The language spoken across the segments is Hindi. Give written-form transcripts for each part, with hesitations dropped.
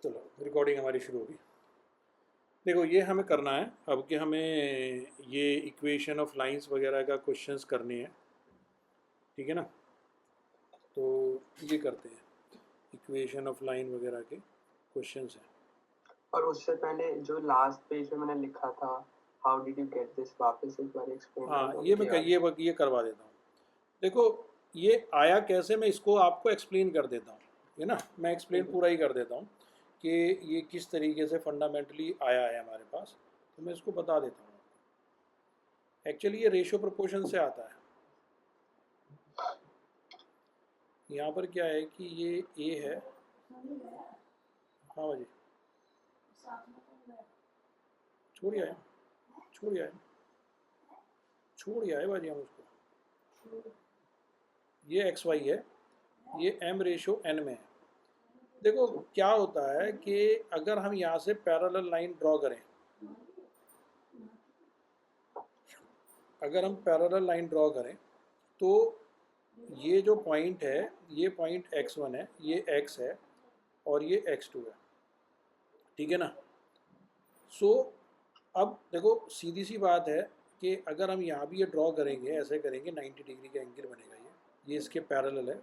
चलो रिकॉर्डिंग हमारी शुरू होगी। देखो ये हमें करना है अब कि हमें ये इक्वेशन ऑफ लाइंस वगैरह का क्वेश्चंस करने हैं, ठीक है ना। तो ये करते हैं, इक्वेशन ऑफ लाइन वगैरह के क्वेश्चंस हैं। और उससे पहले जो लास्ट पेज में मैंने लिखा था, how did you get this, वापस एक बार एक्सप्लेन कर हाँ दो ये मुझे याद। ये करवा देता हूँ। देखो ये आया कैसे, मैं इसको आपको एक्सप्लेन कर देता हूँ, है ना। मैं एक्सप्लेन पूरा ही कर देता हूँ कि ये किस तरीके से फंडामेंटली आया है हमारे पास, तो मैं इसको बता देता हूँ। एक्चुअली ये रेशियो प्रोपोर्शन से आता है। यहाँ पर क्या है कि ये ए है। हाँ भाजी छोड़ आए, छोड़ आए, छोड़ आए भाजी हम उसको। ये एक्स वाई है, ये एम रेशो एन में है। देखो क्या होता है कि अगर हम यहाँ से पैरेलल लाइन ड्रॉ करें, अगर हम पैरेलल लाइन ड्रॉ करें तो ये जो पॉइंट है, ये पॉइंट x1 है, ये x है और ये x2 है, ठीक है ना। सो अब देखो सीधी सी बात है कि अगर हम यहाँ भी ये ड्रॉ करेंगे, ऐसे करेंगे 90 डिग्री का एंगल बनेगा ये इसके पैरेलल है।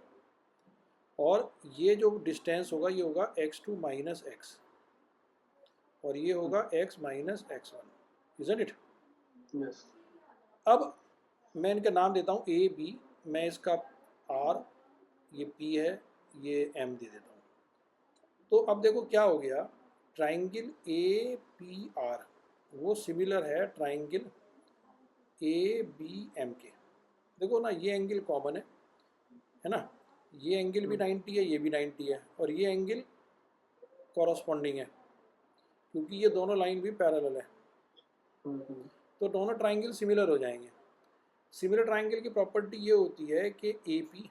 और ये जो डिस्टेंस होगा ये होगा x2 माइनस एक्स और ये होगा x minus x1, isn't it. Yes. अब मैं इनका नाम देता हूँ ए बी, मैं इसका आर, ये पी है, ये एम दे देता हूँ। तो अब देखो क्या हो गया, ट्राइंगल ए पी आर वो सिमिलर है ट्राइंगल ए बी एम के। देखो ना ये एंगल कॉमन है ना, ये एंगल भी 90 है, ये भी 90 है और ये एंगल कॉरस्पॉन्डिंग है क्योंकि ये दोनों लाइन भी पैरेलल है। तो दोनों ट्राइंगल सिमिलर हो जाएंगे। सिमिलर ट्राइंगल की प्रॉपर्टी ये होती है कि A P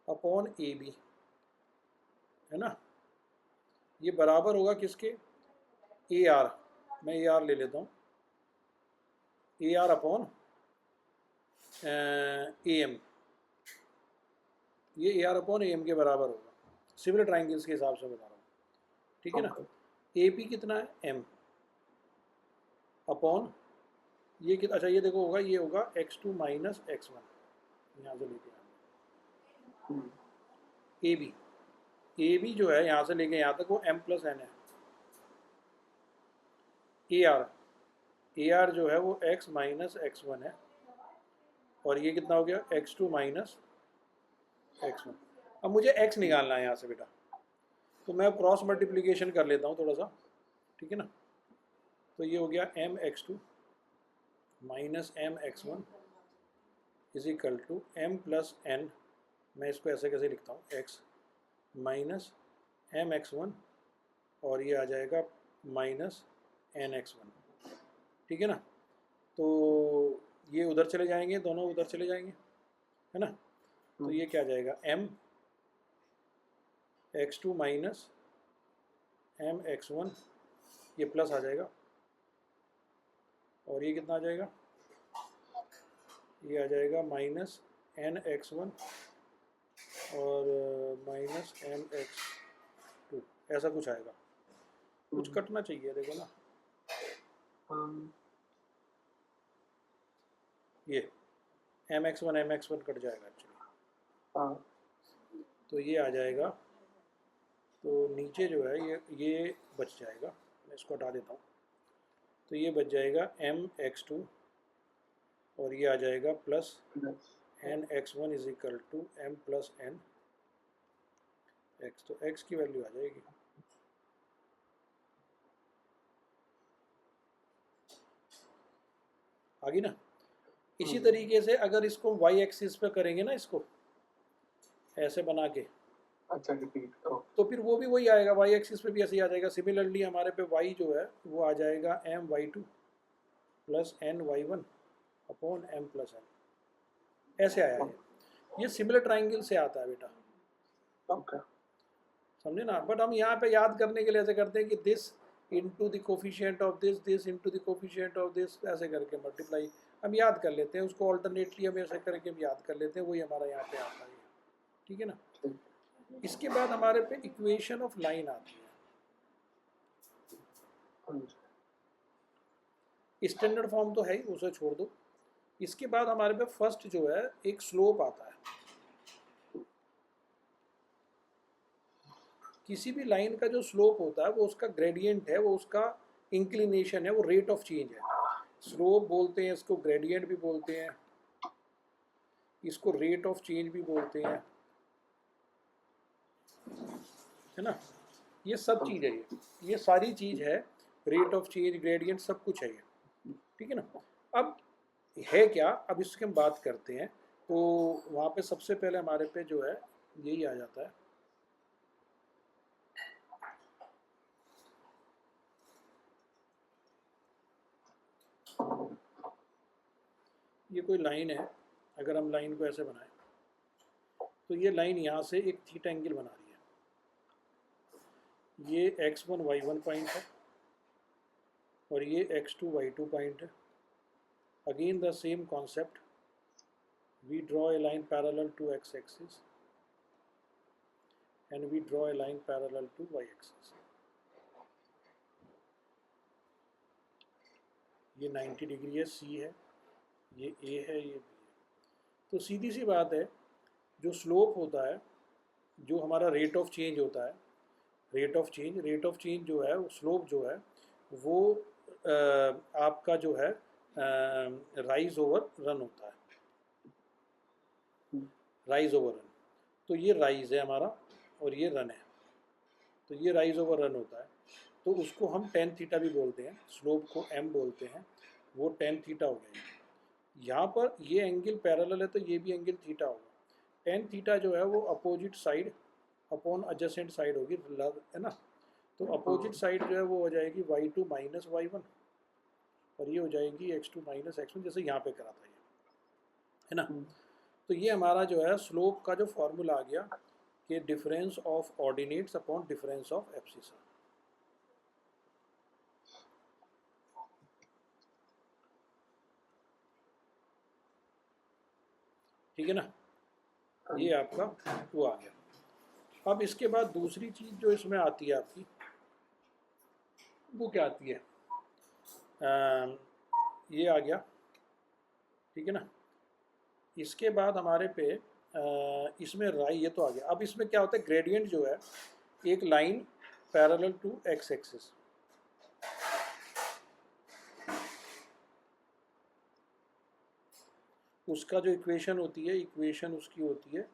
upon A B, है ना, ये बराबर होगा किसके, ए आर। मैं ए आर ले लेता हूँ, A R upon A M, ये A R upon A M के बराबर होगा सिमिलर ट्राइंगल्स के हिसाब से बता रहा हूँ, ठीक है ना। ए पी कितना है, एम अपॉन ये कितना, अच्छा ये देखो होगा, ये होगा x2 माइनस x1, यहाँ से लेके ए बी जो है यहाँ से लेके यहाँ तक वो m प्लस एन है। ए आर जो है वो x माइनस x1 है और ये कितना हो गया, x2 माइनस x1। अब मुझे x निकालना है यहाँ से बेटा, तो मैं क्रॉस मल्टीप्लिकेशन कर लेता हूँ थोड़ा सा, ठीक है ना। तो ये हो गया m x2 minus m x1 is equal to m plus n, मैं इसको ऐसे कैसे लिखता हूँ, x माइनस m x1 और ये आ जाएगा माइनस n x1, ठीक है ना। तो ये उधर चले जाएंगे, दोनों उधर चले जाएंगे, है ना। तो ये क्या आ जाएगा, m x2 minus m x1, ये प्लस आ जाएगा और ये कितना आ जाएगा, ये आ जाएगा माइनस n x1 और माइनस m x2, ऐसा कुछ आएगा। कुछ कटना चाहिए, देखो ना, ये m x1 कट जाएगा एक्चुअली। तो ये आ जाएगा, तो नीचे जो है ये बच जाएगा, मैं इसको हटा देता हूँ। तो ये बच जाएगा m x2 और ये आ जाएगा plus n x1 is equal to m plus n x, तो x की वैल्यू आ जाएगी, आ गई ना। इसी तरीके से अगर इसको y एक्सिस पे करेंगे ना, इसको ऐसे बना के, अच्छा रिपीट करो, तो फिर वो भी वही आएगा, y एक्सिस पे भी ऐसे ही आ जाएगा। सिमिलरली हमारे पे y जो है वो आ जाएगा m y2 plus n y1 upon m plus n, ऐसे आया है। ये सिमिलर ट्राइंगल से आता है बेटा, ओके समझे ना। बट हम यहाँ पे याद करने के लिए ऐसे करते हैं कि this into the coefficient of this, this into the coefficient of this, ऐसे करके मल्टीप्लाई हम याद कर लेते हैं उसको, ऑल्टरनेटली हम ऐसे करके हम याद कर लेते हैं, वही हमारा यहाँ पे आता है, ठीक है ना। इसके बाद हमारे पे इक्वेशन ऑफ लाइन आती है। स्टैंडर्ड फॉर्म तो है ही, उसे छोड़ दो। इसके बाद हमारे पे फर्स्ट जो है एक स्लोप आता है। किसी भी लाइन का जो स्लोप होता है वो उसका ग्रेडियंट है, वो उसका इंक्लिनेशन है, वो रेट ऑफ चेंज है। स्लोप बोलते हैं इसको, ग्रेडियंट भी बोलते हैं, इसको रेट ऑफ चेंज भी बोलते हैं, है ना। ये सब चीज़ है, ये सारी चीज़ है, रेट ऑफ चेंज, ग्रेडियंट, सब कुछ है ये, ठीक है ना। अब है क्या, अब इसकी हम बात करते हैं। तो वहाँ पे सबसे पहले हमारे पे जो है यही आ जाता है, ये कोई लाइन है। अगर हम लाइन को ऐसे बनाएं तो ये लाइन यहाँ से एक थीटा एंगल बना रही है। ये x1 y1 पॉइंट है और ये x2 y2 पॉइंट है। Again the same concept, we draw a line parallel to x-axis and we draw a line parallel to y-axis. ये 90 डिग्री है, C है, ये A है, ये B है। तो सीधी सी बात है, जो स्लोप होता है, जो हमारा रेट ऑफ चेंज होता है, रेट ऑफ चेंज जो है, स्लोप जो है वो आपका जो है राइज ओवर रन होता है, राइज ओवर रन। तो ये राइज है हमारा और ये रन है, तो ये राइज ओवर रन होता है। तो उसको हम टेन थीटा भी बोलते हैं, स्लोप को m बोलते हैं, वो टेन थीटा हो गया। यहाँ पर ये एंगल पैरेलल है तो ये भी एंगल थीटा होगा। टेन थीटा जो है वो opposite side upon adjacent side होगी, है ना। तो अपोजिट साइड जो है वो हो जाएगी y2 माइनस y1 और ये हो जाएगी x2 माइनस x1, जैसे यहाँ पे करा था ये, है ना। तो ये हमारा जो है स्लोप का जो फॉर्मूला आ गया कि difference of ordinates upon difference of abscissa. ठीक है ना, ये आपका वो आ गया। अब इसके बाद दूसरी चीज़ जो इसमें आती है आपकी, वो क्या आती है, ये आ गया, ठीक है ना। इसके बाद हमारे पे इसमें राई, ये तो आ गया। अब इसमें क्या होता है, ग्रेडियंट जो है, एक line parallel to X axis, उसका जो इक्वेशन होती है, इक्वेशन उसकी होती है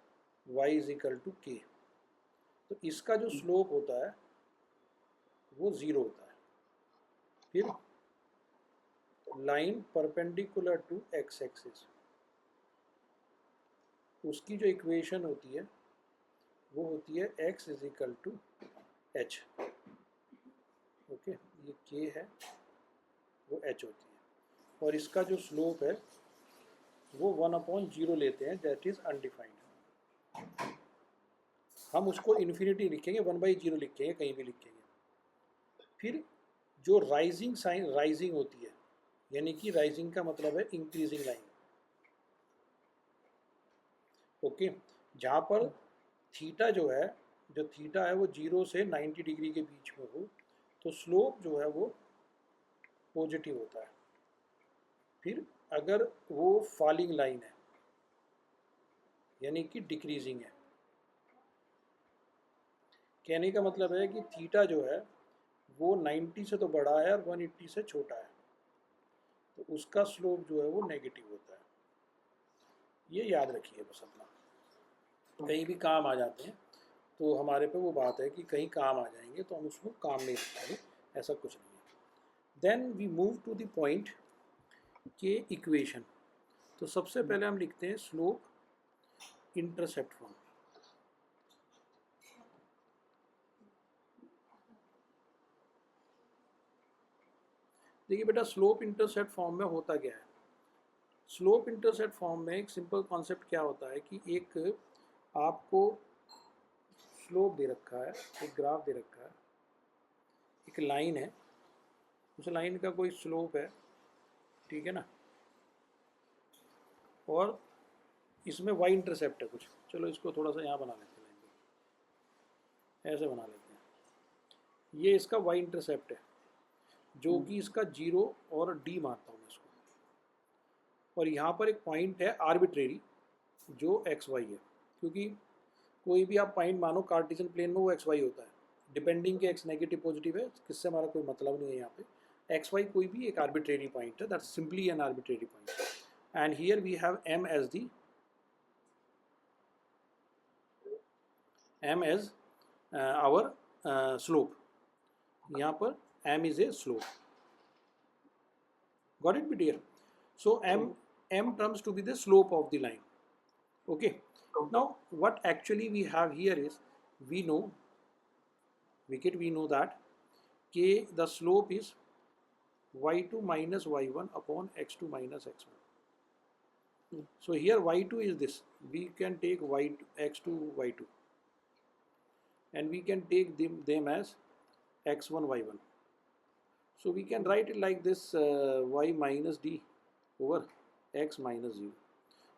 y इज इक्वल टू के। तो इसका जो स्लोप होता है वो ज़ीरो होता है। फिर line perpendicular to X axis, उसकी जो इक्वेशन होती है वो होती है x is equal to H. Okay, ये k है, वो h होती है। और इसका जो स्लोप है वो 1/0 लेते हैं, दैट इज अनडिफाइंड। हम उसको इन्फिनिटी लिखेंगे, 1/0 लिखेंगे, कहीं भी लिखेंगे। फिर जो राइजिंग साइन, राइजिंग होती है, यानी कि राइजिंग का मतलब है इंक्रीजिंग लाइन। ओके, जहाँ पर थीटा जो है, जो थीटा है वो 0 से 90 डिग्री के बीच में हो, तो स्लोप जो है वो पॉजिटिव होता है। फिर अगर वो फॉलिंग लाइन है, यानी कि डिक्रीजिंग है, कहने का मतलब है कि थीटा जो है वो 90 से तो बड़ा है और 180 से छोटा है, तो उसका स्लोप जो है वो नेगेटिव होता है। ये याद रखिए बस अपना, कहीं भी काम आ जाते हैं तो हमारे पे वो बात है कि कहीं काम आ जाएंगे तो हम उसको काम नहीं रखेंगे, ऐसा कुछ नहीं है। Then we move to the point के इक्वेशन। तो सबसे पहले हम लिखते हैं स्लोप इंटरसेप्ट फॉर्म। देखिए बेटा, स्लोप इंटरसेप्ट फॉर्म में होता क्या है। स्लोप इंटरसेप्ट फॉर्म में एक सिंपल कॉन्सेप्ट क्या होता है कि एक आपको स्लोप दे रखा है, एक ग्राफ दे रखा है, एक लाइन है, उस लाइन का कोई स्लोप है, ठीक है ना, और इसमें वाई इंटरसेप्ट है कुछ। चलो इसको थोड़ा सा यहाँ बना लेते हैं लाइन को। ऐसे बना लेते हैं। ये इसका y इंटरसेप्ट है जो कि इसका 0 और d मानता हूँ मैं इसको, और यहाँ पर एक पॉइंट है आर्बिट्रेरी जो एक्स वाई है, क्योंकि कोई भी आप पॉइंट मानो कार्टेशियन प्लेन में वो एक्स वाई होता है, डिपेंडिंग के एक्स नेगेटिव पॉजिटिव है, किससे हमारा कोई मतलब नहीं है। यहाँ पे एक्स वाई कोई भी एक आर्बिट्रेरी पॉइंट है, that's simply an arbitrary point, and here we have m as the m as our slope. यहाँ पर m is a slope. Got it, dear? So m terms to be the slope of the line. Okay. Now what actually we have here is, we know that k the slope is y2 minus y1 upon x2 minus x1. So here y2 is this. We can take x2 y2. And we can take them as x1 y1. So we can write it like this, y minus d over x minus 0.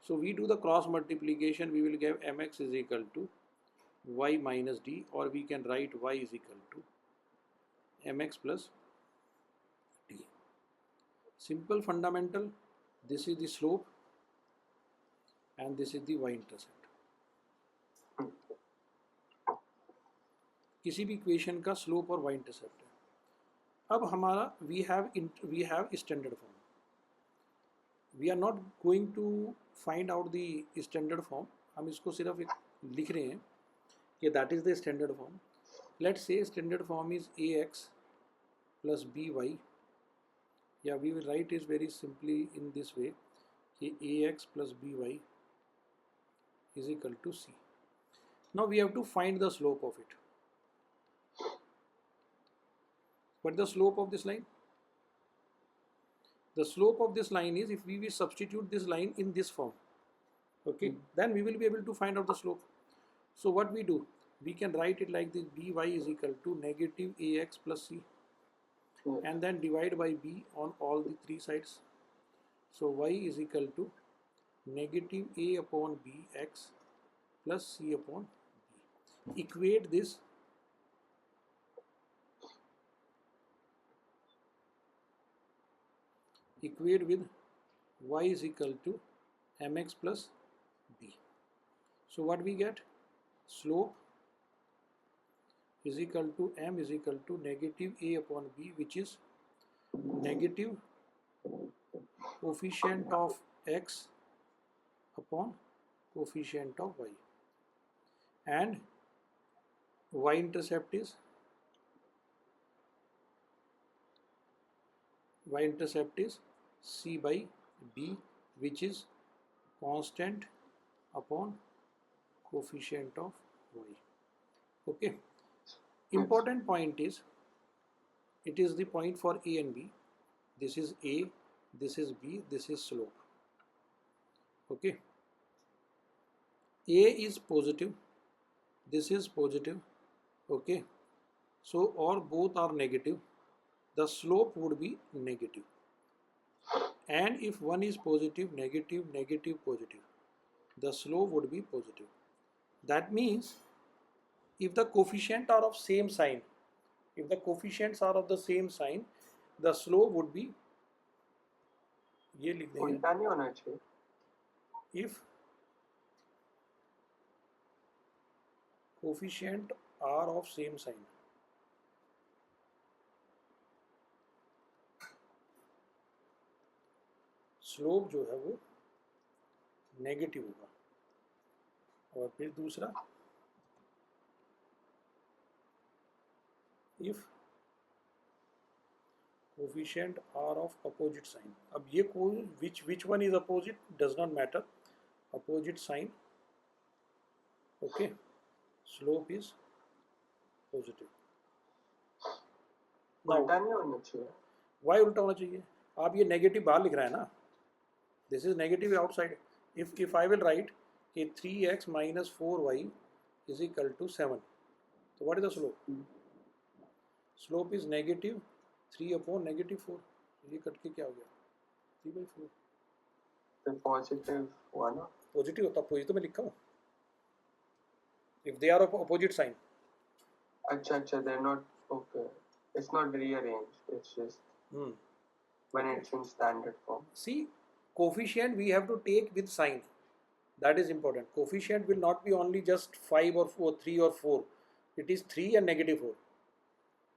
So we do the cross multiplication, we will get mx is equal to y minus d, or we can write y is equal to mx plus d. Simple fundamental, this is the slope and this is the y intercept. किसी भी इक्वेशन का स्लोप और y इंटरसेप्ट है। अब हमारा we have standard form, we are not going to find out the standard form, हम इसको सिर्फ एक लिख रहे हैं कि that is the standard form. Let's say standard form is ax plus by, या we will write is very simply in this way कि ax plus by is equal to c. Now we have to find the slope of it. What is the slope of this line? The slope of this line is, if we will substitute this line in this form, okay, then we will be able to find out the slope. So what we do, we can write it like this: by is equal to negative ax plus c, and then divide by b on all the three sides. So y is equal to negative a upon bx plus c upon b. Equate this with y is equal to mx plus b. So what we get? Slope is equal to m is equal to negative a upon b, which is negative coefficient of x upon coefficient of y, and y intercept is c by b, which is constant upon coefficient of y. Okay. Important point is, it is the point for a and b. This is a, this is b, this is slope. Okay. A is positive, this is positive. Okay. So or both are negative, the slope would be negative. And if one is positive, negative, negative, positive, the slope would be positive. That means if the coefficients are of same sign, if the coefficients are of the same sign, the slope would be, ये लिख देंगे, उल्टा नहीं होना चाहिए. if coefficient are of same sign, slope जो है वो नेगेटिव होगा. और फिर दूसरा, if coefficient are of opposite sign. अब ये कोई which one is opposite does not matter, opposite sign. Okay. Slope is positive. उल्टा नहीं होना चाहिए. वाई उल्टा होना चाहिए? आप ये नेगेटिव बाहर लिख रहे हैं ना, this is negative outside. If I will write कि 3x minus 4y is equal to 7, तो what is the slope? Slope is negative 3 upon negative 4. ये कट के क्या हो गया? 3/4. तो पॉजिटिव हुआ ना. पॉजिटिव होता, पॉजिटिव में लिखा हूँ. If they are of opposite sign, Acha, they're not okay. It's not rearranged. It's just when it's in standard form. See, coefficient we have to take with sign. That is important. Coefficient will not be only just 5 or 4, 3 or 4. It is 3 and negative 4.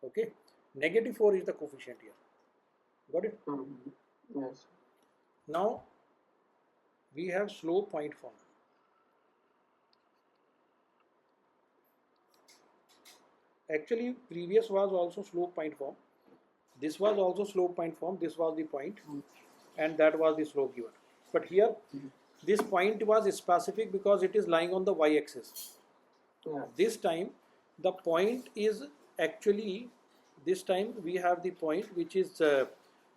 Okay. Negative 4 is the coefficient here. Got it? Yes. Now we have slope point form. Actually, previous was also slope point form. This was also slope point form. This was the point, and that was the slope given. But here, this point was specific because it is lying on the y-axis. Yeah. This time, the point is actually, this time we have the point which is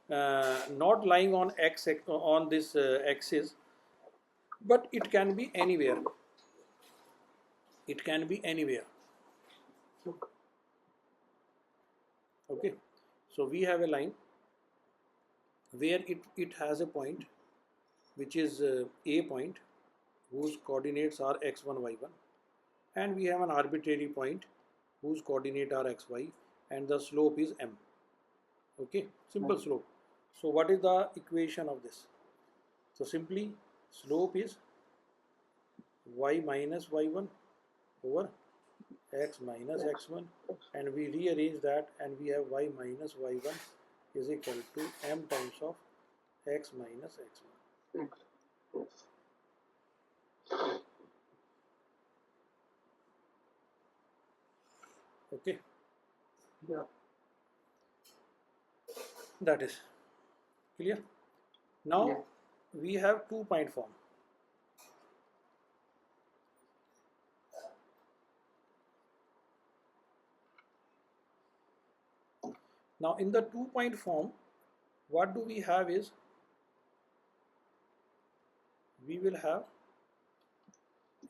not lying on x on this axis, but it can be anywhere. It can be anywhere. Okay, so we have a line where it has a point which is a point whose coordinates are x1, y1, and we have an arbitrary point whose coordinate are xy, and the slope is m. Okay, simple slope. So what is the equation of this? So simply slope is y minus y1 over x minus x1, and we rearrange that and we have y minus y1 is equal to m times of x minus x1. Yes. Okay. Yeah. That is clear. Now Yeah. we have 2-point form. Now in the 2-point form, what do we have is, we will have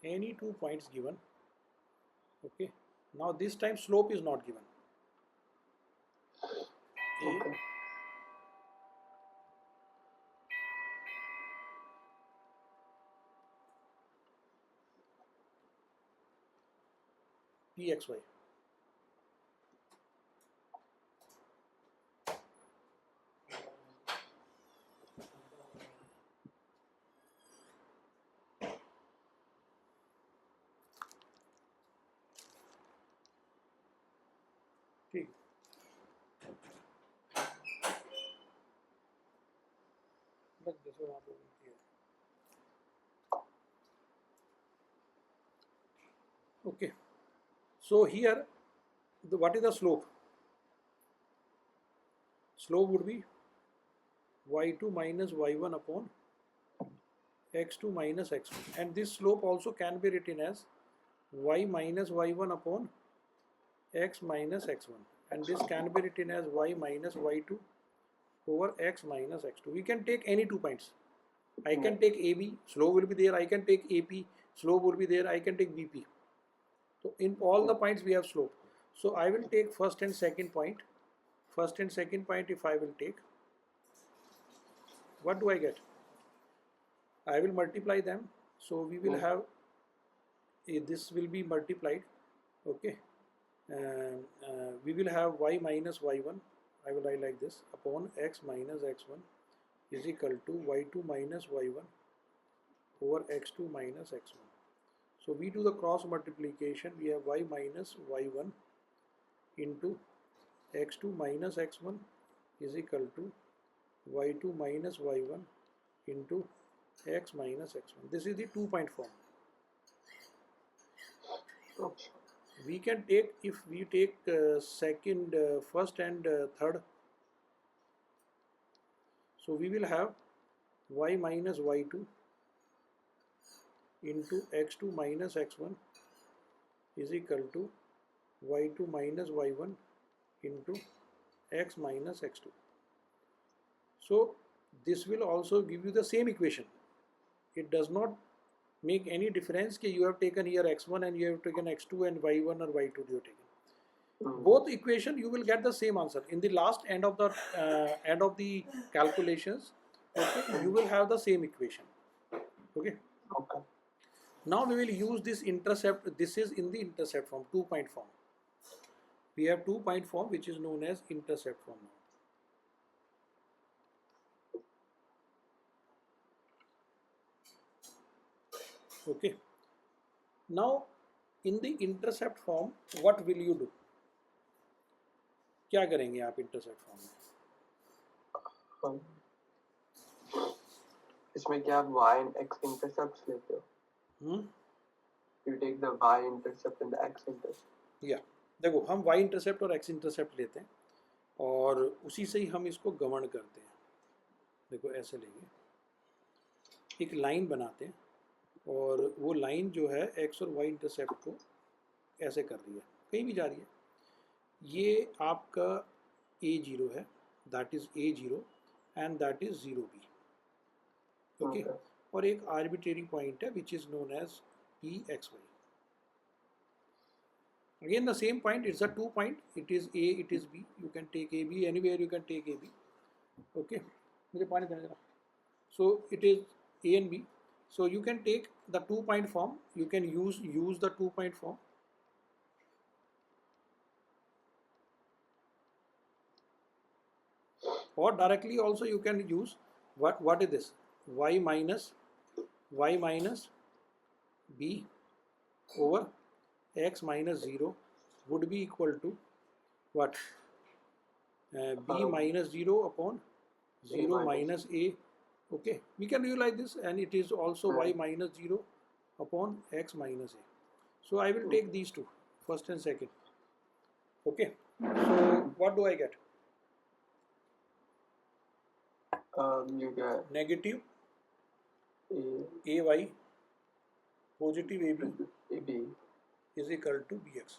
any 2 points given. Okay. Now this time slope is not given. Okay. Pxy. ठीक. Look, this is not over here. Okay. So here, what is the slope? Slope would be y2 minus y1 upon x2 minus x1, and this slope also can be written as y minus y1 upon x minus x1, and this can be written as y minus y2 over x minus x2. We can take any 2 points. I can take AB, slope will be there. I can take AP, slope will be there. I can take BP. So in all the points we have slope. So I will take first and second point. First and second point, if I will take, what do I get? I will multiply them. So we will have, this will be multiplied. Okay. We will have y minus y1. I will write like this, upon x minus x1 is equal to y2 minus y1 over x2 minus x1. So we do the cross multiplication. We have y minus y1 into x2 minus x1 is equal to y2 minus y1 into x minus x1. This is the 2-point form. Okay. We can take, if we take second, first and third, so we will have y minus y2 into x2 minus x1 is equal to y2 minus y1 into x minus x2. So this will also give you the same equation. It does not make any difference that you have taken here x1 and you have taken x2 and y1 or y2 you have taken. Both equation you will get the same answer. In the last end of the calculations, okay, you will have the same equation. Okay. Okay. Now we will use this intercept. This is in the intercept form, 2-point form. We have 2-point form which is known as intercept form now. Okay. Now in the intercept form, what will you do? क्या करेंगे आप intercept form में? इसमें क्या आप y and x intercepts लेते हो? You take the y intercept and the x intercept. या देखो हम y इंटरसेप्ट और x इंटरसेप्ट लेते हैं और उसी से ही हम इसको गवर्न करते हैं. देखो ऐसे लेंगे, एक लाइन बनाते हैं और वो लाइन जो है x और y इंटरसेप्ट को ऐसे कर रही है, कहीं भी जा रही है. ये आपका a0 है, that is a0 and that is 0b. Okay. और एक आर्बिट्रेरी पॉइंट है which is known as pxy. Again the same point, it's a 2-point, it is a, it is b, you can take ab, anywhere you can take ab. Okay, मुझे पानी देना जरा. So it is a and b, so you can take the 2-point form, you can use the 2-point form. Or directly also you can use what is this, y minus b over x minus 0 would be equal to what? B minus 0 upon 0 minus a. Okay, we can rewrite this, and it is also y minus 0 upon x minus a. So I will take these two, first and second. Okay, so what do I get? You get Negative ay positive ab is equal to bx.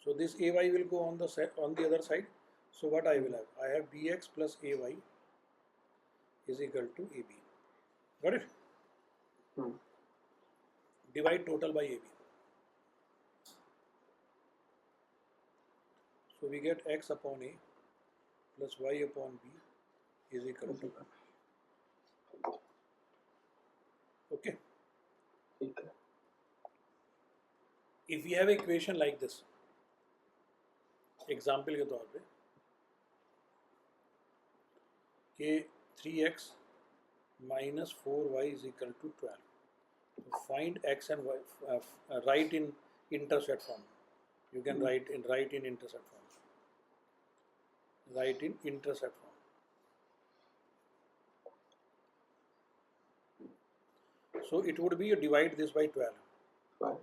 So this ay will go on the other side. So what I will have? I have bx plus ay is equal to ab. Got it? Divide total by ab. So we get x upon a plus y upon b is equal to 1. Okay. If we have an equation like this, example के तौर पे कि 3x minus 4y is equal to 12. So find x and y, write in intercept form. You can write in intercept form. Write in intercept form. So it would be divide this by 12.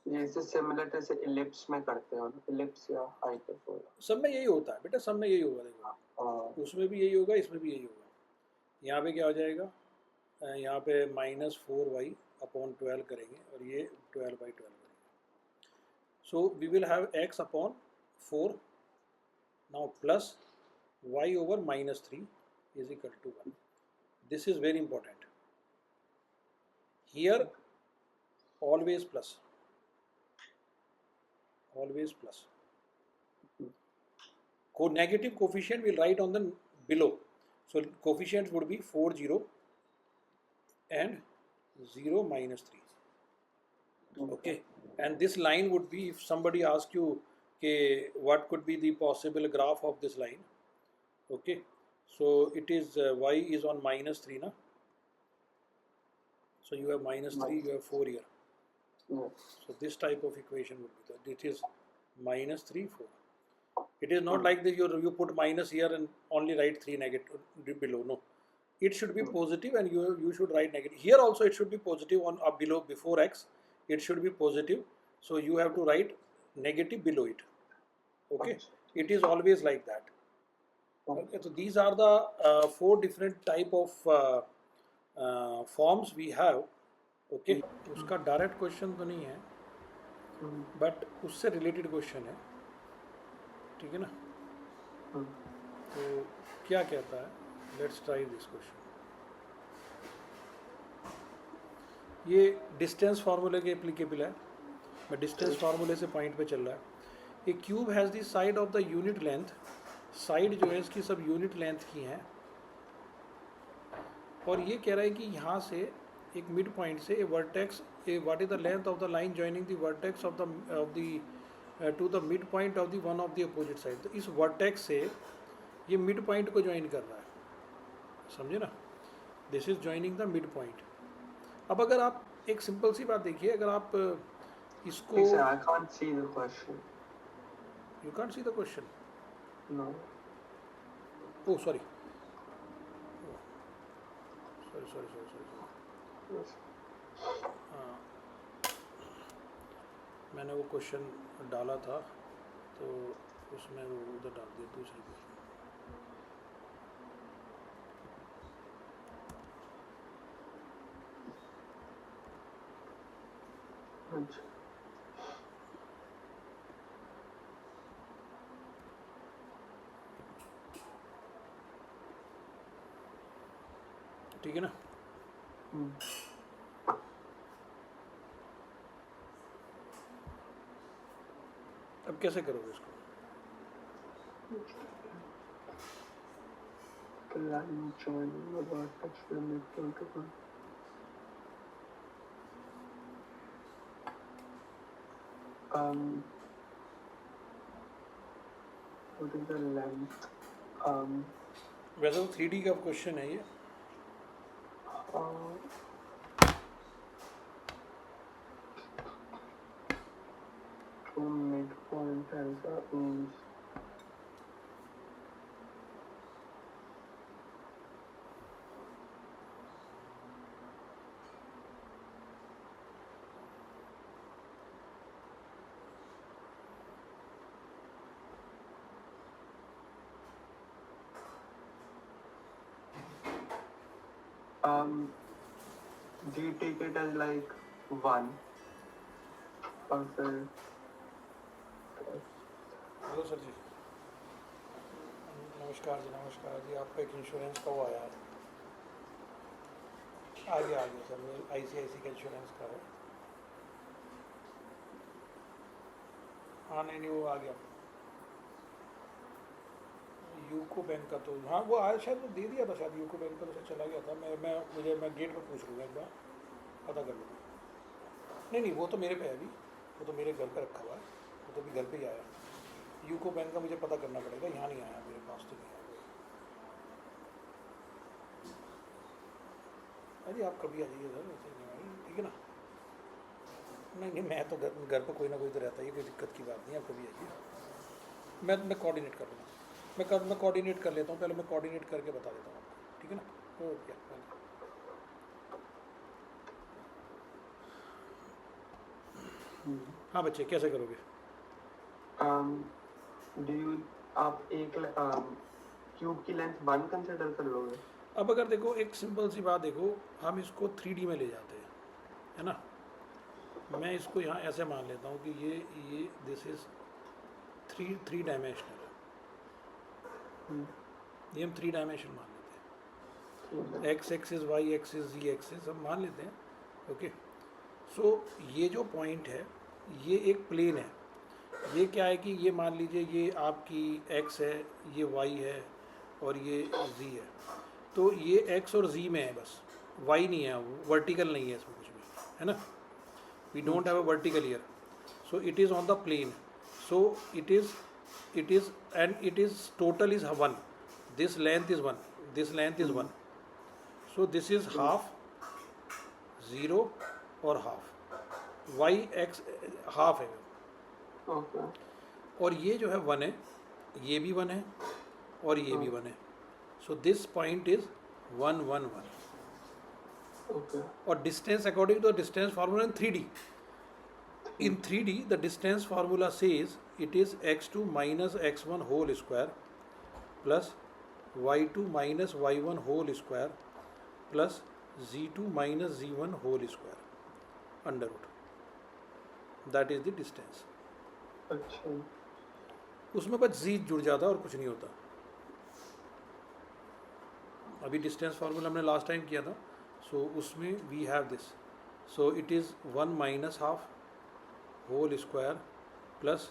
ये इससे सिमिलर जैसे इलिप्स में करते हो, इलिप्स या हाइपरबोला. सब में यही होता है बेटा, सब में यही होगा. देखो उसमें भी यही होगा, इसमें भी यही होगा. यहाँ पे क्या हो जाएगा, यहाँ पे -4y अपॉन 12 करेंगे और ये 12 by 12 करेंगे. So we will have x upon 4 now plus y over -3 is equal to 1. This is very important. Here always plus. Always plus. Negative coefficient we'll write on the below. So coefficients would be 4, 0 and 0 minus 3. Okay, and this line would be, if somebody asks you okay, what could be the possible graph of this line. Okay, so it is y is on -3 na. So you have -3, you have 4 here. So this type of equation would be that it is -3, 4. It is not like that you put minus here and only write 3 negative below. No, it should be positive and you should write negative. Here also it should be positive on up below before x. It should be positive. So you have to write negative below it. Okay, it is always like that. Okay, so these are the 4 different type of forms we have. Okay, उसका डायरेक्ट क्वेश्चन तो नहीं है, बट उससे रिलेटेड क्वेश्चन है. ठीक है ना. तो क्या कहता है, लेट्स ट्राई दिस क्वेश्चन. ये डिस्टेंस फार्मूले के एप्लीकेबल है. मैं डिस्टेंस फार्मूले से पॉइंट पे चल रहा है. A cube has the side of the unit length. Side जो है इसकी सब यूनिट लेंथ की हैं और ये कह रहा है कि यहाँ से एक मिड पॉइंट से a vertex, what is the length of the line joining the vertex of the to the mid point of the one of the opposite side. तो इस वर्टेक्स से ये मिड पॉइंट को ज्वाइन कर रहा है, समझे ना, this is joining the mid point. अब अगर आप एक सिंपल सी बात देखिए, अगर आप इसको I can't see the question. You can't see the question, No. Oh sorry sorry sorry sorry sorry Yes. हाँ, मैंने वो क्वेश्चन डाला था तो उसमें वो उधर डाल दिया दूसरी पे। अच्छा। ठीक है ना। अब कैसे करोगे इसको? Line joining the vertex with the midpoint of one. What is the length? वैसे तो 3D का क्वेश्चन है ये। To midpoint and the inch. Do you take it as like 1 or फिर हेलो सर जी, नमस्कार जी, नमस्कार जी। आपका एक इंश्योरेंस का वो आया है, आ गया सर, मेरे ICICI का इंश्योरेंस का है। हाँ नहीं वो आ गया। यूको बैंक का तो हाँ वो आया शायद, वो दे दिया था शायद, यूको बैंक का तो शायद चला गया था। मैं गेट पर पूछ लूँगा, एक बार पता कर लूँगा। नहीं वो तो मेरे पे है अभी, वो तो मेरे घर पे रखा हुआ है, वो तो अभी घर पे ही आया। यूको बैंक का मुझे पता करना पड़ेगा, यहाँ नहीं आया मेरे पास तो नहीं आया। अरे आप कभी आ जाइए सर, ऐसे नहीं भाई, ठीक है ना। नहीं मैं तो घर पर कोई ना कोई तो रहता ही, कोई दिक्कत की बात नहीं, आप कभी आइए। मैं कोऑर्डिनेट कर लूँगा, मैं कोऑर्डिनेट कर लेता हूँ, पहले मैं कोऑर्डिनेट करके बता देता हूँ आपको, ठीक है ना। ओके हाँ बच्चे कैसे करोगे? do you आप एक क्यूब की लेंथ 1 कंसिडर कर लोगे? अब अगर देखो एक सिंपल सी बात देखो, हम इसको 3D में ले जाते हैं, है ना। मैं इसको यहाँ ऐसे मान लेता हूँ कि ये दिस इज थ्री डायमेंशनल है, ये हम 3 डायमेंशन मान लेते हैं। एक्स एक्सिस, वाई एक्सिस, जी एक्सिस हम मान लेते हैं, ओके। सो ये जो पॉइंट है ये एक प्लेन है। ये क्या है कि ये मान लीजिए ये आपकी एक्स है, ये वाई है और ये जी है। तो ये एक्स और जी में है बस, वाई नहीं है, वर्टिकल नहीं है इसमें कुछ भी, है ना। We don't have a vertical ear, so it is on the plane, so it is and it is total is 1, this length is 1, this length is 1, so this is half, 0 और हाफ, वाई एक्स हाफ है। Okay. और ये जो है 1 है, ये भी 1 है और ये भी 1 है, so this point is 1 1 1। Okay. और distance according to the distance formula in 3D the distance formula says it is x2 minus x1 whole square plus y2 minus y1 whole square plus z2 minus z1 whole square under root, that is the distance। अच्छा। उसमें बस z जुड़ जाता और कुछ नहीं होता। अभी डिस्टेंस फार्मूला हमने लास्ट टाइम किया था, सो उसमें we have this, so it is 1 minus half whole square plus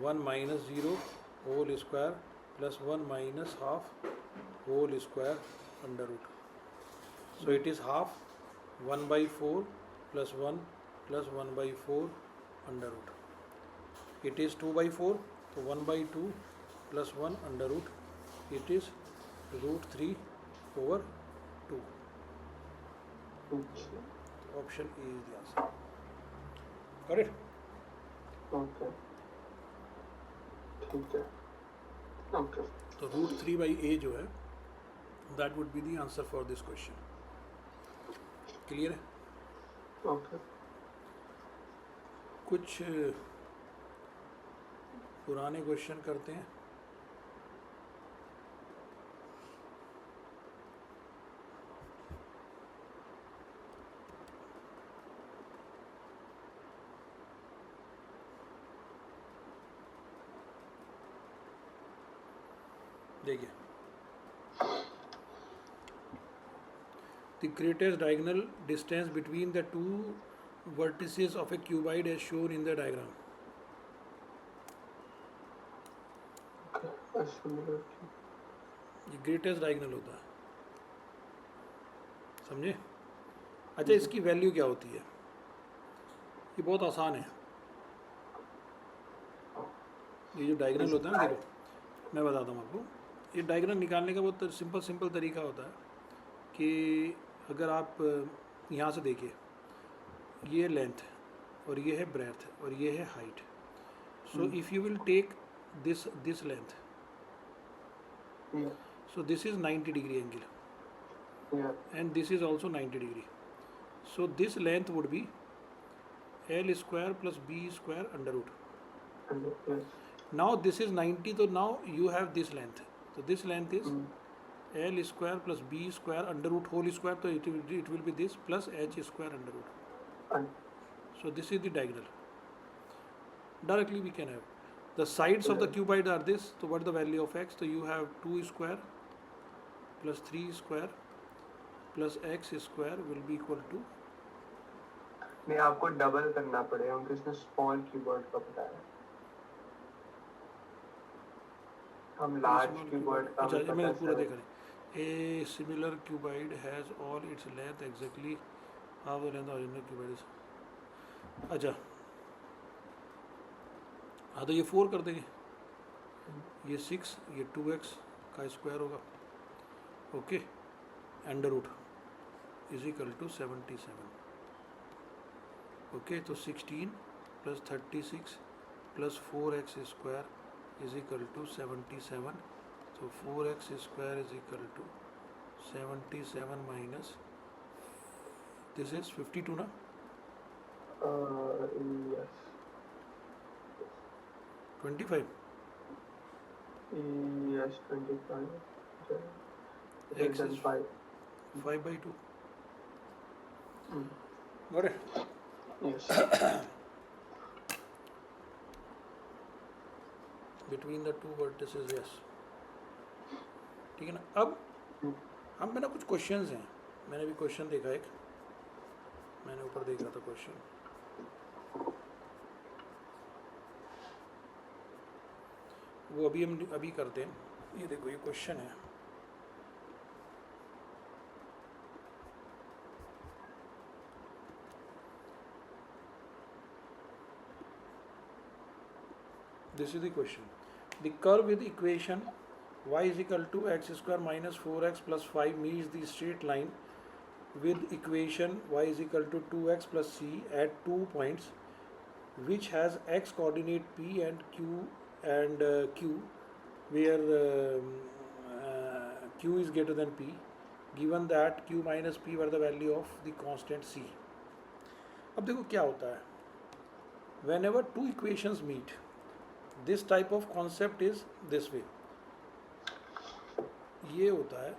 1 minus 0 whole square plus 1 minus half whole square under root, so it is half 1/4 plus 1 plus 1/4 under root. It is 2/4, तो 1/2 + 1 √ इट इज़ √3/2. अच्छा, option A is the answer. Correct. Okay, ठीक है, ओके, तो √3/a जो है that would be the answer for this question. Clear है. ओके. कुछ पुराने क्वेश्चन करते हैं. देखिए, the greatest diagonal distance between the two vertices of a cuboid as shown in the diagram. ये ग्रेटेस्ट डायगोनल होता है, समझे. अच्छा, इसकी वैल्यू क्या होती है? ये बहुत आसान है. ये जो डायगोनल होता है ना, देखो मैं बताता हूँ आपको. ये डायगोनल निकालने का बहुत सिंपल तरीका होता है कि अगर आप यहाँ से देखिए, ये लेंथ और ये है ब्रेथ और ये है height. So if you will take this length, so this is 90 degree angle, and this is also 90 degree. So this length would be L square plus B square √ now this is 90, so now you have this length, so this length is L square plus B square √ whole square, so it will be this plus H square √ so this is the diagonal. Directly we can have the sides of the cuboid are this, so what is the value of x? So you have 2 square plus 3 square plus x square will be equal to, नहीं आपको डबल करना पड़ेगा क्योंकि इसने स्मॉल कीबोर्ड का बताया. हम लार्ज कीबोर्ड का अच्छा मैं पूरा देख रहा हूँ. A similar cuboid has all its length exactly half the length of original cuboid is. अच्छा, हाँ तो ये 4 कर देंगे, ये 6, ये 2x का स्क्वायर होगा. Okay, √ is equal to 77. Okay, तो 16 + 36 + 4x square is equal to 77. तो 4x square is equal to 77 minus this is 52 ना. Yes. 25. Yes, 25. X is 5/2. Got it? Yes. Between the two vertices, yes. ठीक है ना. अब हम मेरा कुछ क्वेश्चंस हैं. मैंने भी क्वेश्चन देखा एक, मैंने ऊपर देख रहा था क्वेश्चन. वो हम अभी करते हैं. ये देखो, ये क्वेश्चन है. This is the question. The curve with equation y is equal to x square minus 4x plus 5 meets the straight line with equation y is equal to 2x plus c at 2 points which has x coordinate p and q where q is greater than p, given that q minus p were the value of the constant c. अब देखो क्या होता है, whenever two equations meet, this type of concept is this way. ये होता है,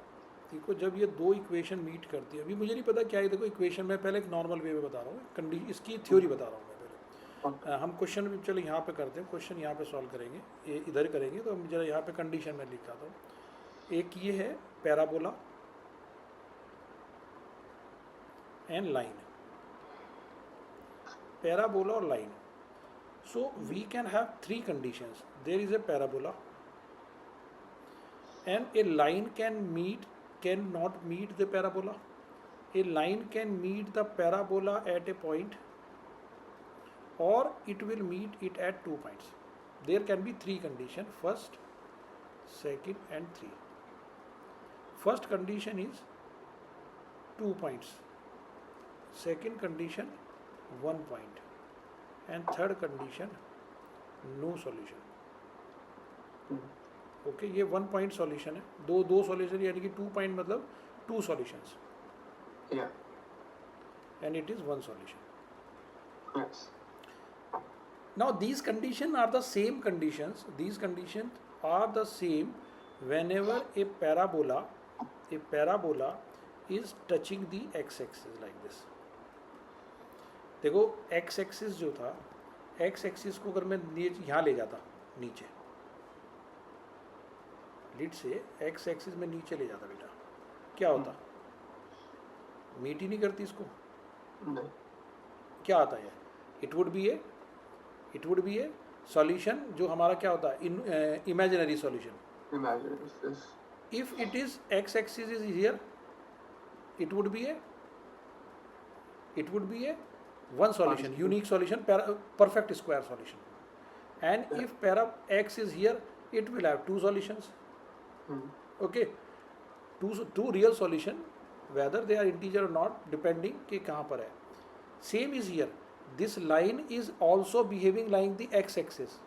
देखो जब ये दो इक्वेशन मीट करती है, अभी मुझे नहीं पता क्या है. देखो इक्वेशन मैं पहले एक नॉर्मल वे में बता रहा हूँ, इसकी थ्योरी बता रहा हूँ मैं पहले. हम क्वेश्चन भी चलो यहाँ पे करते हैं, क्वेश्चन यहाँ पे सॉल्व करेंगे, ये इधर करेंगे. तो हम जरा यहाँ पे कंडीशन में लिखाता हूँ. एक ये है पैराबोला एंड लाइन, पैराबोला और line. So we can have 3 conditions. There is a parabola and a line cannot meet the parabola. A line can meet the parabola at a point or it will meet it at 2 points. There can be three conditions: first, second, and three. First condition is 2 points. Second condition 1 point, and third condition no solution. Okay ये 1 पॉइंट सॉल्यूशन है, दो सॉल्यूशन यानी कि 2 पॉइंट मतलब 2 solutions, and it is 1 solution. Yes. Now these conditions are the same conditions. These conditions are the same whenever a parabola is touching the x-axis like this. देखो x-axis जो था, x-axis को अगर मैं यहाँ ले जाता नीचे, लीड से x-axis में नीचे ले जाता बेटा, क्या होता? मीट ही नहीं करती इसको. नहीं. क्या आता है? It would be A solution जो हमारा क्या होता है? Imaginary solution. Imagine. If it is x-axis is here, it would be a one solution, unique solution, perfect square solution. And if para x is here, it will have 2 solutions. Okay, two real solution, whether they are integer or not, depending कि कहाँ पर है. Same is here. This line is also behaving like the x-axis.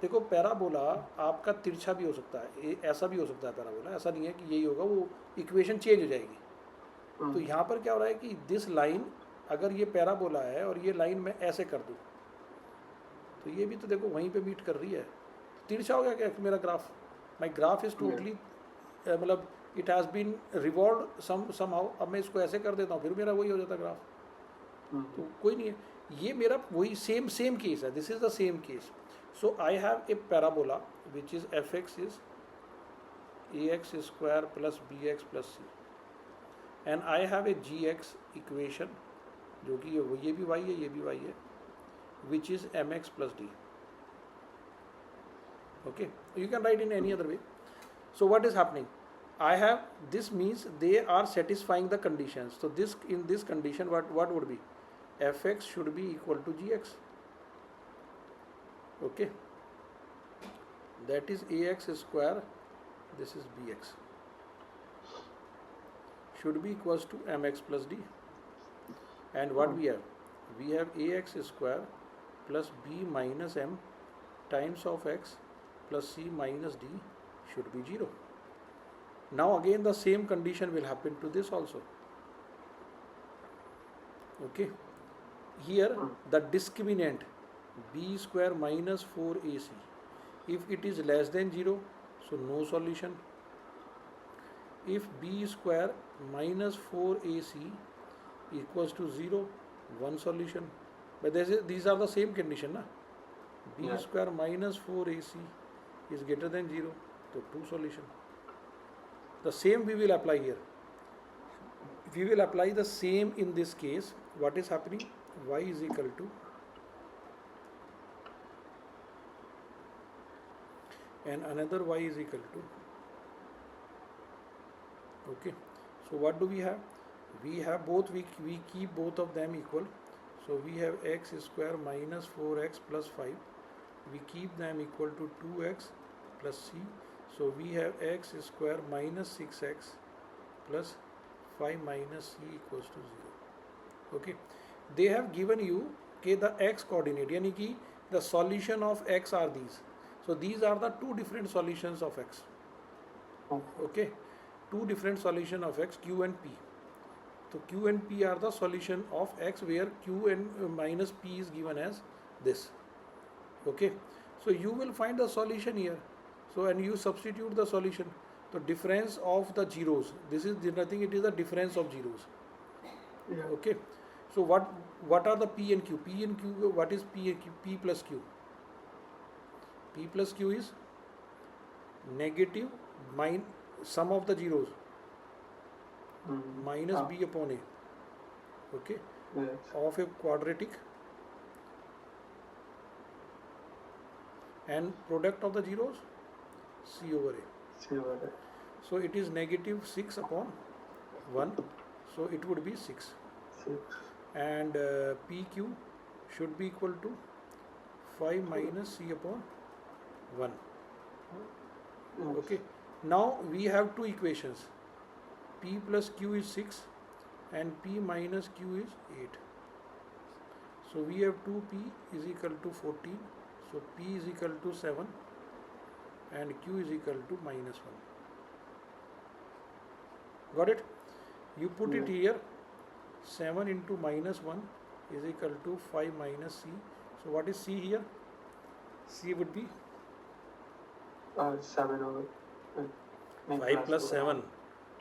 देखो पैराबोला आपका तिरछा भी हो सकता है, ऐसा भी हो सकता है पैराबोला, ऐसा नहीं है कि यही होगा, वो इक्वेशन चेंज हो जाएगी. तो यहाँ पर क्या हो रहा है कि दिस लाइन, अगर ये पैराबोला है और ये लाइन मैं ऐसे कर दूँ तो ये भी तो देखो वहीं पे मीट कर रही है. तिरछा हो गया क्या मेरा graph? My graph is totally मतलब it has been revolve somehow. अब मैं इसको ऐसे कर देता हूँ, फिर मेरा वही हो जाता ग्राफ. तो कोई नहीं है, ये मेरा वही सेम केस है. This is the same case. So I have a parabola which is fx is ax square plus bx plus c, and I have a gx equation जो कि ये भी y है, ये भी y है, which is mx plus d. Okay, you can write in any other way. So what is happening? I have, this means they are satisfying the conditions. So this, in this condition, what would be? Fx should be equal to gx. Okay, that is ax square, this is bx, should be equals to mx plus d. And what we have ax square plus b minus m times of x plus c minus d should be 0. Now again the same condition will happen to this also. Okay, here the discriminant b square minus 4ac, if it is less than 0, so no solution. If b square minus 4ac equals to 0, one solution. But these are the same condition, na? B square minus 4ac is greater than 0, so 2 solution. The same we will apply here. We will apply the same in this case. What is happening? Y is equal to, and another y is equal to, okay, so what do we have? We have both, we keep both of them equal. So we have x square minus 4x plus 5, we keep them equal to 2x plus c. So we have x square minus 6x plus 5 minus c equals to 0. Okay, they have given you the x coordinate, yani ki the solution of x are these. So these are the two different solutions of x. Okay, two different solution of x, q and p. So q and p are the solution of x, where q and minus p is given as this. Okay, so you will find the solution here. So and you substitute the solution. The difference of the zeros. This is nothing. It is the difference of zeros. Yeah. Okay. So what are the p and q? P and q. What is p and q? P plus q. P plus q is negative sum of the zeros minus b upon a. Okay. Yes. Of a quadratic, and product of the zeros c over a. So it is negative 6 upon 1. So it would be 6. And PQ should be equal to 5 minus c upon 1. Yes. Okay, now we have two equations, p plus q is 6 and p minus q is 8. So we have 2p is equal to 14, so p is equal to 7 and q is equal to minus 1. Got it? You put it Yeah. here, 7 into minus 1 is equal to 5 minus c. So what is c here? C would be 7 over. नहीं, 5 plus होगा। 7,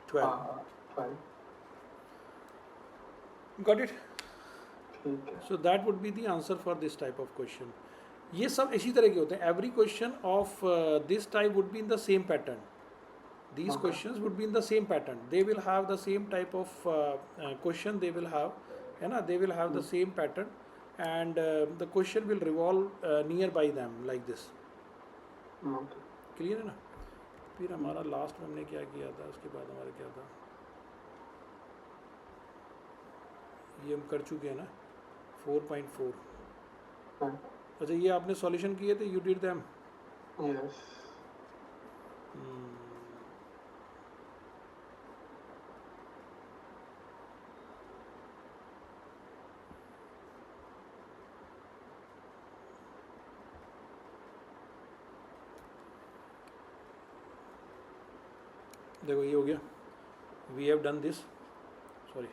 12. हाँ, 12. Got it? ठीक है. So that would be the answer for this type of question. ये सब इसी तरह के होते हैं. Every question of this type would be in the same pattern. These Okay. questions would be in the same pattern. They will have the same type of question. They will have, है ना? They will have the same pattern, and the question will revolve nearby them like this. Okay. Clear है ना? फिर हमारा लास्ट में हमने क्या किया था, उसके बाद हमारा क्या था, ये हम कर चुके हैं ना 4.4. हाँ. अच्छा, ये आपने सॉल्यूशन किए थे, यू डिड देम. Yes. देखो ये हो गया, we have done this, sorry,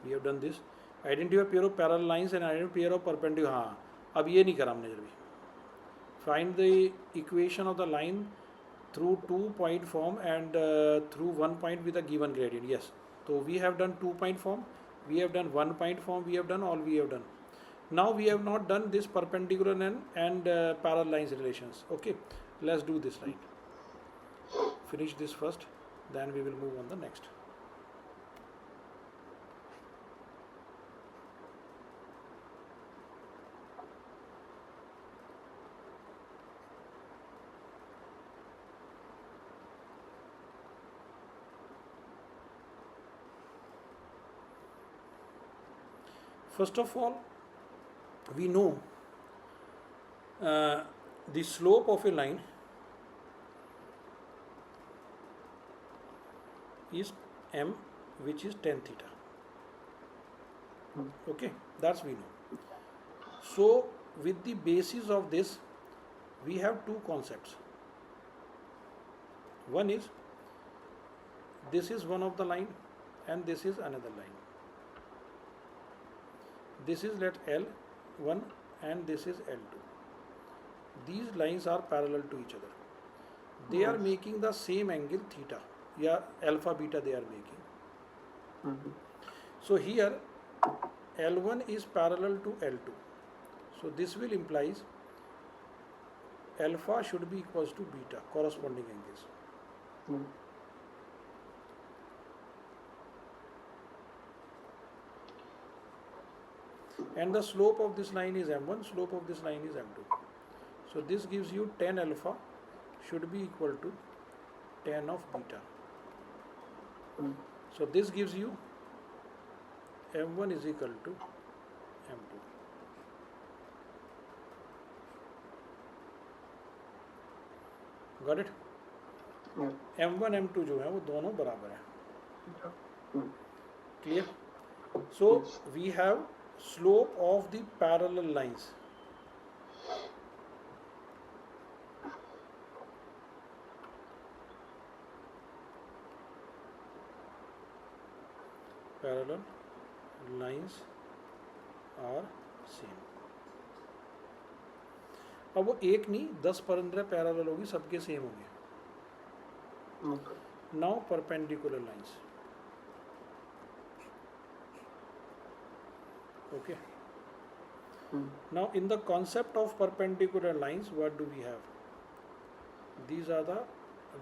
we have done this, identify pair of parallel lines and identify pair of perpendicular. हाँ, अब ये नहीं करा हमने जब भी. Find the equation of the line through 2 point form and through 1 point with a given gradient. Yes, so we have done 2 point form, we have done 1 point form, we have done all we have done. Now we have not done this perpendicular and parallel lines relations. Okay, let's do this line. Finish this first, then we will move on the next. First of all, we know the slope of a line is m, which is tan theta. Okay, that's we know. So with the basis of this, we have two concepts. One is, this is one of the line and this is another line. This is let L1 and this is L2. These lines are parallel to each other. They are making the same angle theta, yeah, alpha beta they are making. So here L1 is parallel to L2. So this will implies alpha should be equals to beta, corresponding angles. And the slope of this line is m1, slope of this line is m2. So this gives you tan alpha should be equal to tan of beta. So this gives you m1 is equal to m2. Got it? m1 m2 जो है वो दोनों बराबर है. Clear? So we have slope of the parallel lines. Parallel lines are same. अब वो एक नहीं 10-15 पैरेलल होगी, सबके सेम होंगे. Now perpendicular lines. Okay. Now in the concept of perpendicular lines, what do we have? These are the,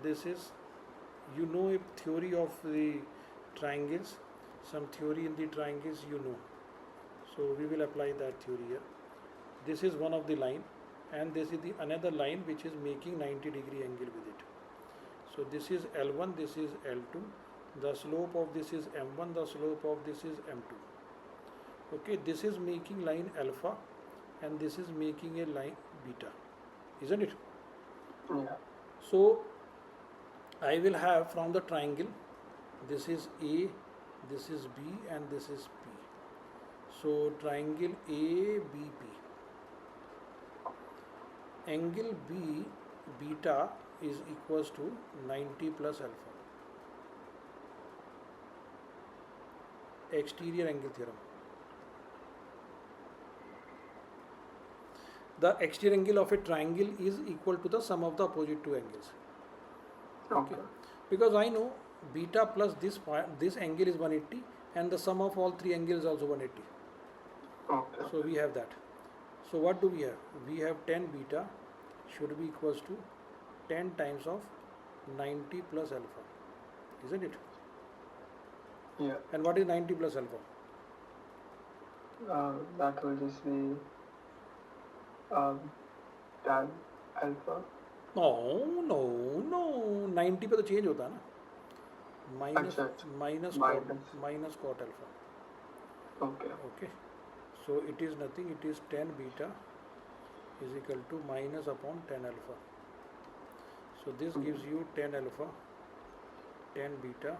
this is, you know, a theory of the triangles, some theory in the triangles you know. So we will apply that theory here. This is one of the line and this is the another line which is making 90-degree angle with it. So this is L1, this is L2. The slope of this is M1, the slope of this is M2. Okay, this is making line alpha and this is making a line beta, isn't it? Yeah. So I will have from the triangle, this is A, this is B, and this is P. So triangle ABP, angle B beta is equals to 90 plus alpha, exterior angle theorem. The exterior angle of a triangle is equal to the sum of the opposite two angles. Okay. Because I know beta plus this angle is 180 and the sum of all three angles is also 180. Okay. So we have that. So what do we have? We have 10 beta should be equals to 10 times of 90 plus alpha, isn't it? Yeah. And what is 90 plus alpha? That will just be tan alpha. No, 90 पे तो चेंज होता है ना, अच्छा, minus minus. cot alpha. Okay. So it is nothing, it is 10 beta is equal to minus upon 10 alpha. So this gives you 10 alpha, 10 beta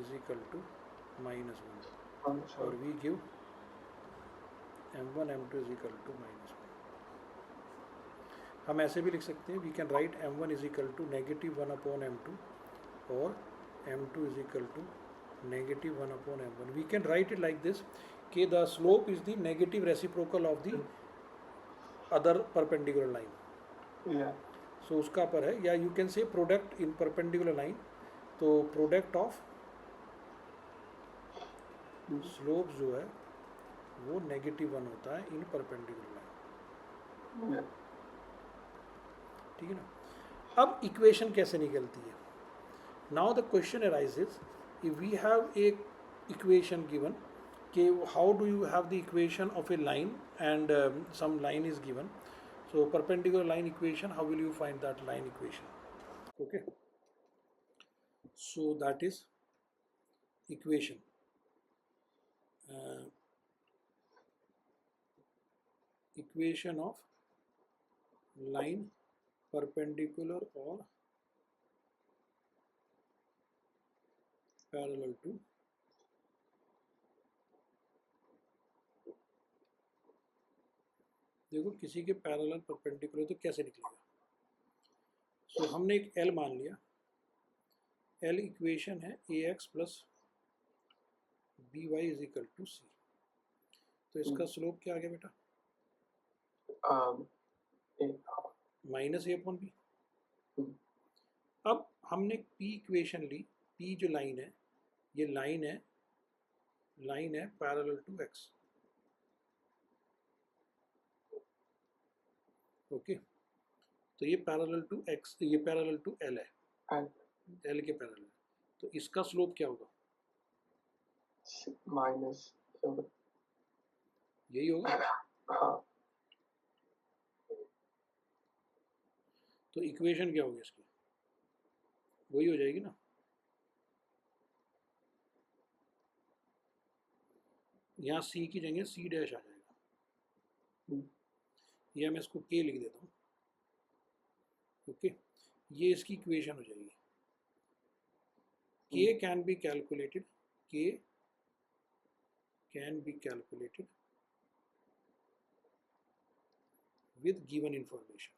is equal to minus 1, or we give m1 m2 is equal to minus 1. हम ऐसे भी लिख सकते हैं, we can write m1 is equal to negative 1 upon m2 or m2 is equal to negative 1 upon m1. We can write it like this, कि the slope is the negative reciprocal of the other perpendicular line. Yeah. So उसका पर है, या you can say product in perpendicular line, तो product of slope जो है वो negative 1 होता है in perpendicular line. Yeah. ठीक है ना. अब इक्वेशन कैसे निकलती है? Now the question arises, if we have a equation given कि how do you have the equation of a line and some line is given, so perpendicular line equation, how will you find that line equation? Okay, so that is equation. Equation of line perpendicular or parallel to देखो किसी के पैरेलल परपेंडिकुलर तो कैसे निकलेगा? सो हमने एक L मान लिया, L इक्वेशन है ax plus by is equal to c. तो इसका स्लोप क्या आ गया बेटा? Minus A upon B. अब हमने पी इक्वेशन ली, पी जो लाइन है ये लाइन है पैरेलल टू एक्स. ओके, तो ये पैरेलल टू एक्स, ये पैरेलल टू एल है, एल के पैरेलल. तो इसका स्लोप क्या होगा? माइनस यही होगा. हाँ. तो इक्वेशन क्या होगी इसकी? वही हो जाएगी ना. यहाँ सी की जगह सी डैश आ जाएगा, या मैं इसको के लिख देता हूँ. ओके, ये इसकी इक्वेशन हो जाएगी. K can be calculated, K can be calculated with given information.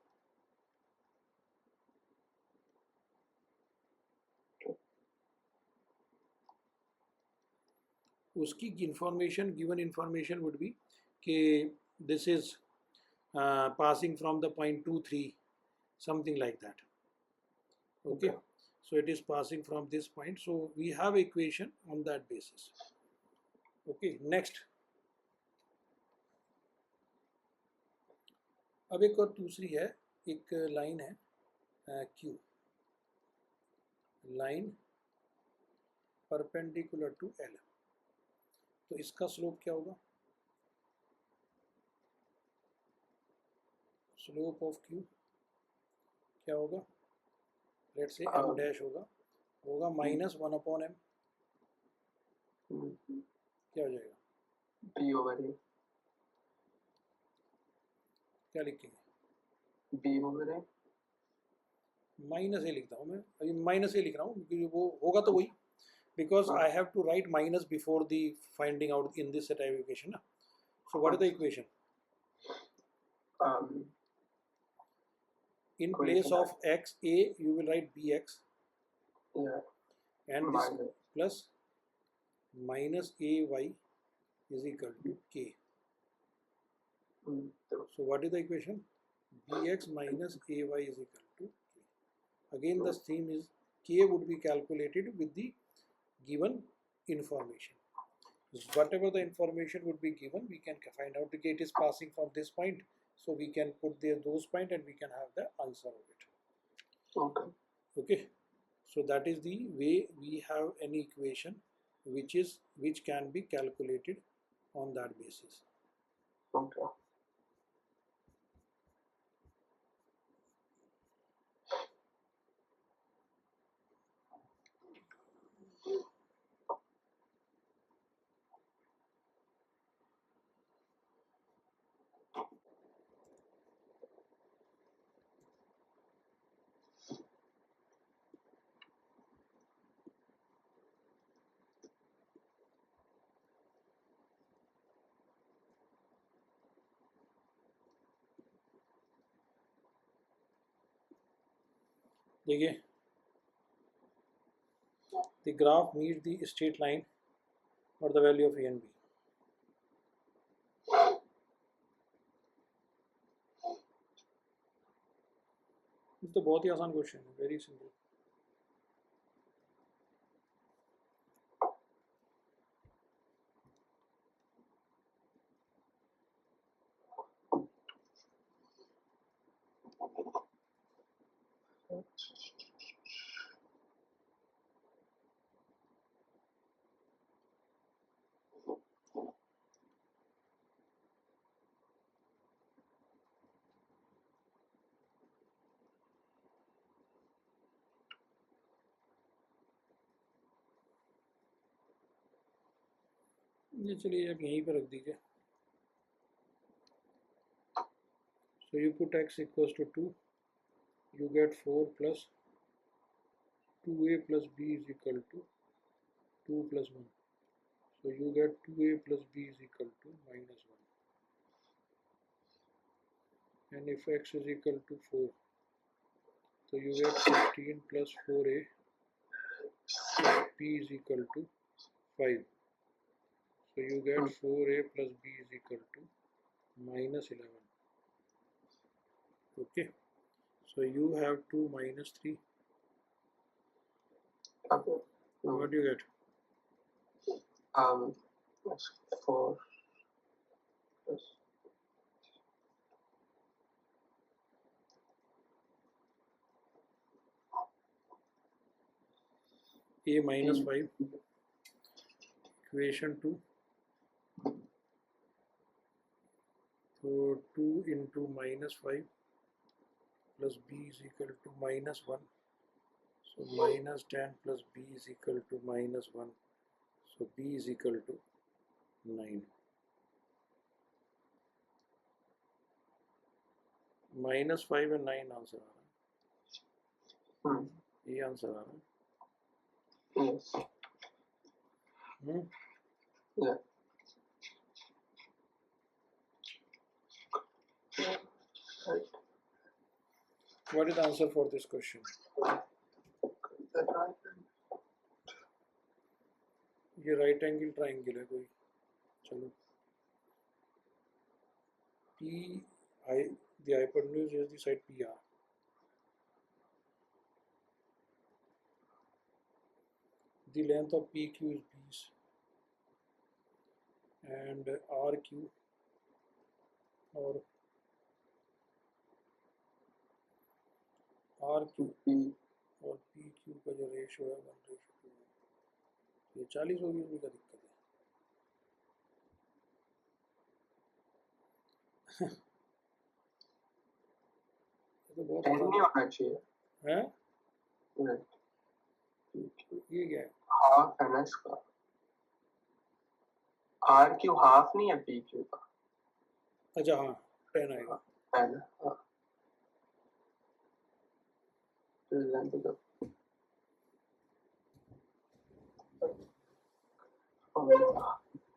उसकी information, given information would be कि this is passing from the point 2 3, something like that. Okay, so it is passing from this point, so we have equation on that basis. Okay, next. अब एक और दूसरी है, एक लाइन है Q, line perpendicular to L. तो इसका स्लोप क्या होगा? स्लोप ऑफ Q क्या होगा? लेट्स से m डैश होगा माइनस 1 अपॉन m. क्या हो जाएगा? b over a. क्या लिखेंगे? बी ओवर ए। माइनस ए लिखता हूँ मैं, अभी माइनस ए लिख रहा हूँ क्योंकि वो होगा तो वही, because I have to write minus before the finding out in this set of equation na? So what is the equation? In place of x a you will write bx, Yeah. and this plus minus ay is equal to k. So what is the equation? Bx minus ay is equal to k. Again the same is k would be calculated with the given information. Whatever the information would be given, we can find out the gate is passing from this point, so we can put there those point and we can have the answer of it. Okay. Okay, so that is the way we have any equation which can be calculated on that basis. Okay. देखिए, the graph meets the straight line or the value of a and b. तो बहुत ही आसान क्वेश्चन है, वेरी सिंपल. ये चलिए आप यहीं पर रख दीजिए. So you put x equals to 2, you get 4 plus 2a plus b is equal to 2 plus 1. So you get 2a plus b is equal to minus 1. And if x is equal to 4, so you get 15 plus 4a plus b is equal to 5. So you get 4a plus b is equal to minus 11. Okay. So you have 2 minus 3. Okay. What do you get? That's 4 plus a minus 5, equation 2. So 2 into minus 5 plus b is equal to minus 1. So minus 10 plus b is equal to minus 1. So b is equal to 9. Minus 5 and 9 answer आ रहा है. ये आंसर आ रहा है. yes. Yeah. Right. What is the answer for this question? That right. ये राइट एंगल ट्राइंगल है कोई. चलो, P I the hypotenuse is the side PR. The length of PQ is B and RQ or RQ और PQ का जो रेशो है 1:2, ये 40 होगी, उसमें क्या दिक्कत है? ये तो बहुत नहीं होना चाहिए है. ये क्या है? हाफ है ना इसका. आर क्यू हाफ नहीं है पी क्यू का. अच्छा हाँ, 10 आएगा. L. The length of the from the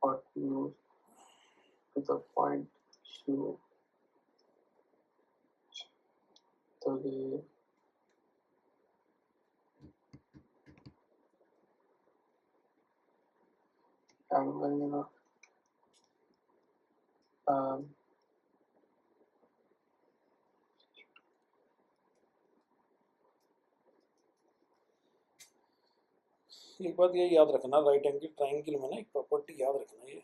hypotenuse to the point Q. तो ये angle you know एक बात ये याद रखना, राइट एंगल ट्राइंगल में ना एक प्रॉपर्टी याद रखना, ये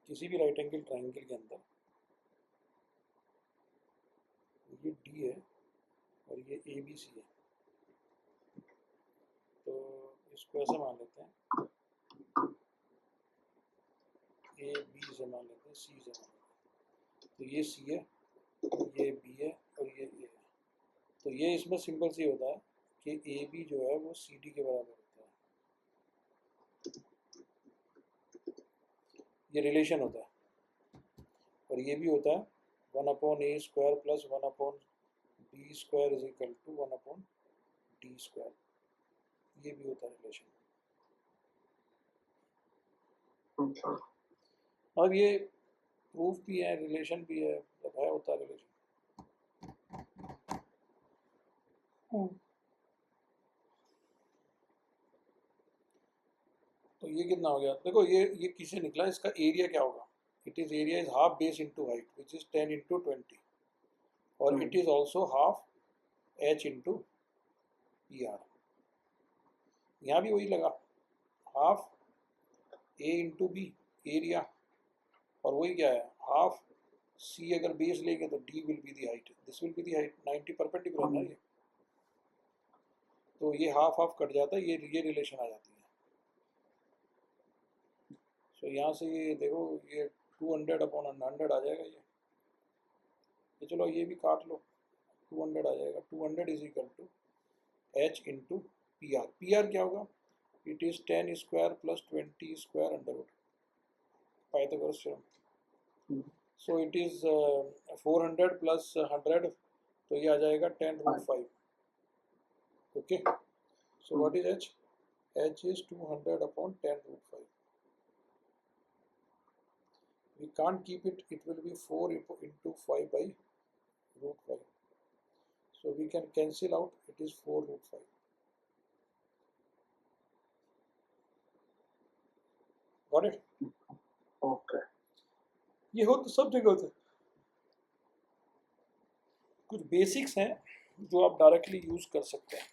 किसी भी राइट एंगल ट्राइंगल के अंदर ये डी है और ये ए बी सी है, तो इसको ऐसे मान लेते हैं, ए बी से मान लेते हैं, सी से मान लेते हैं, तो ये सी है, ये बी है और ये ए है। तो ये इसमें सिंपल सी होता है कि ए बी जो है वो सी डी के बराबर होता है, ये रिलेशन होता है। और ये भी होता है 1/a² plus 1/b² is equal to 1/d², ये भी होता है रिलेशन। अब ये प्रूफ भी है, रिलेशन भी है, मतलब है होता है रिलेशन। तो ये कितना हो गया, देखो ये किससे निकला, इसका एरिया क्या होगा, it is area is half base into height which is 10 into 20 और it is also half h into P R. यहाँ भी वही लगा, half a into B area, और वही क्या है, हाफ c अगर बेस लेंगे तो d will be the height, this will be the height, 90 perpendicular है ये, तो ये हाफ हाफ कट जाता है, ये रिलेशन आ जाती है। तो यहाँ से ये देखो, ये 200/100 आ जाएगा ये चलो ये भी काट लो, 200 आ जाएगा, 200 is equal to h into P R. P R क्या होगा, it is 10² plus 20² under root Pythagoras theorem, so it is 400 plus 100, तो ये आ जाएगा 10√5। Okay, so what is h, h is 200/10√5। we can't keep it, it will be 4 into 5/√5, so we can cancel out, it is 4√5। got it? Okay. ये हो तो सब जगह होता है, कुछ बेसिक्स हैं जो आप डायरेक्टली यूज कर सकते हैं,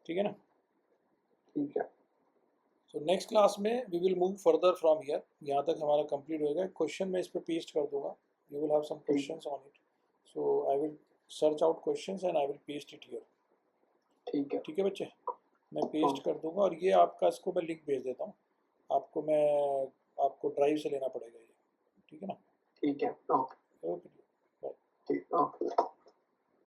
ठीक है ना? ठीक है। सो नेक्स्ट क्लास में we will move further from here, यहाँ तक हमारा कंप्लीट होएगा। क्वेश्चन मैं इस पर पेस्ट कर दूंगा, you will have some questions on it, so I will search out questions and I will paste it here. ठीक है बच्चे, मैं पेस्ट कर दूंगा, और ये आपका, इसको मैं लिंक भेज देता हूँ आपको, मैं आपको ड्राइव से लेना पड़ेगा ये, ठीक है ना? ठीक है, ओके। Okay, bye. ठीक, ओके।